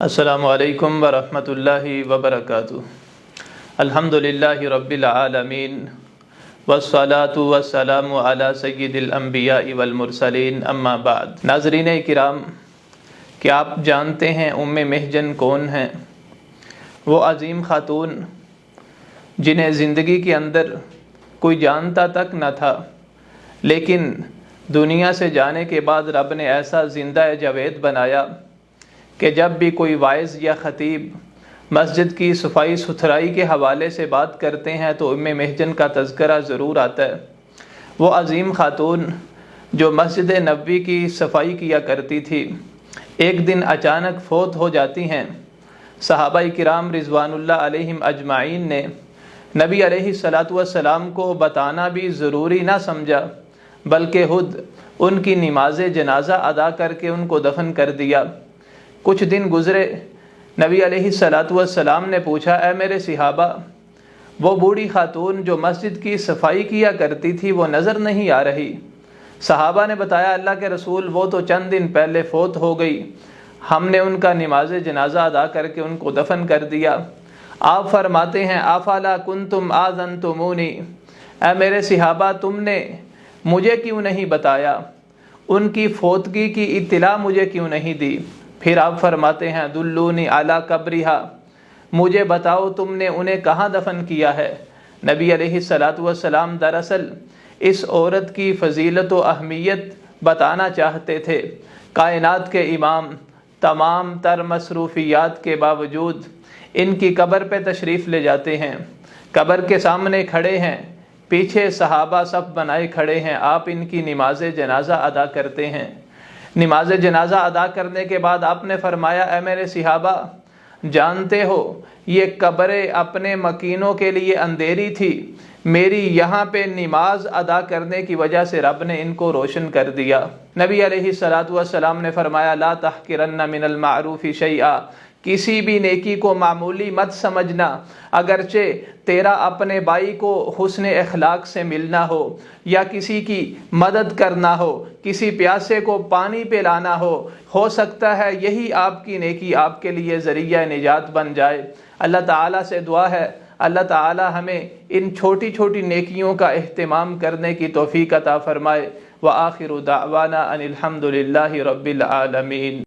السلام علیکم ورحمۃ اللہ وبرکاتہ۔ الحمدللہ رب العالمین والصلاة والسلام علی سید الانبیاء والمرسلین، اما بعد۔ ناظرین کرام، کیا آپ جانتے ہیں ام محجن کون ہیں؟ وہ عظیم خاتون جنہیں زندگی کے اندر کوئی جانتا تک نہ تھا، لیکن دنیا سے جانے کے بعد رب نے ایسا زندہ جاوید بنایا کہ جب بھی کوئی واعظ یا خطیب مسجد کی صفائی ستھرائی کے حوالے سے بات کرتے ہیں تو ام محجن کا تذکرہ ضرور آتا ہے۔ وہ عظیم خاتون جو مسجد نبوی کی صفائی کیا کرتی تھی، ایک دن اچانک فوت ہو جاتی ہیں۔ صحابہ کرام رضوان اللہ علیہم اجمعین نے نبی علیہ الصلاۃ والسلام کو بتانا بھی ضروری نہ سمجھا، بلکہ خود ان کی نماز جنازہ ادا کر کے ان کو دفن کر دیا۔ کچھ دن گزرے، نبی علیہ الصلاۃ والسلام نے پوچھا، اے میرے صحابہ، وہ بوڑھی خاتون جو مسجد کی صفائی کیا کرتی تھی وہ نظر نہیں آ رہی؟ صحابہ نے بتایا، اللہ کے رسول، وہ تو چند دن پہلے فوت ہو گئی، ہم نے ان کا نماز جنازہ ادا کر کے ان کو دفن کر دیا۔ آپ فرماتے ہیں، افلا کنتم آذنتمونی، اے میرے صحابہ، تم نے مجھے کیوں نہیں بتایا؟ ان کی فوتگی کی اطلاع مجھے کیوں نہیں دی؟ پھر آپ فرماتے ہیں، دلونی علی قبرہا، مجھے بتاؤ تم نے انہیں کہاں دفن کیا ہے؟ نبی علیہ الصلاۃ والسلام دراصل اس عورت کی فضیلت و اہمیت بتانا چاہتے تھے۔ کائنات کے امام تمام تر مصروفیات کے باوجود ان کی قبر پہ تشریف لے جاتے ہیں، قبر کے سامنے کھڑے ہیں، پیچھے صحابہ صف بنائے کھڑے ہیں، آپ ان کی نماز جنازہ ادا کرتے ہیں۔ نماز جنازہ ادا کرنے کے بعد آپ نے فرمایا، اے میرے صحابہ، جانتے ہو یہ قبریں اپنے مکینوں کے لیے اندھیری تھی، میری یہاں پہ نماز ادا کرنے کی وجہ سے رب نے ان کو روشن کر دیا۔ نبی علیہ الصلاۃ والسلام نے فرمایا، لا تحقرن من المعروف شیئا، کسی بھی نیکی کو معمولی مت سمجھنا، اگرچہ تیرا اپنے بھائی کو حسن اخلاق سے ملنا ہو، یا کسی کی مدد کرنا ہو، کسی پیاسے کو پانی پلانا ہو سکتا ہے یہی آپ کی نیکی آپ کے لیے ذریعہ نجات بن جائے۔ اللہ تعالیٰ سے دعا ہے، اللہ تعالیٰ ہمیں ان چھوٹی چھوٹی نیکیوں کا اہتمام کرنے کی توفیق عطا فرمائے۔ وآخر دعوانا ان الحمد للہ رب العالمین۔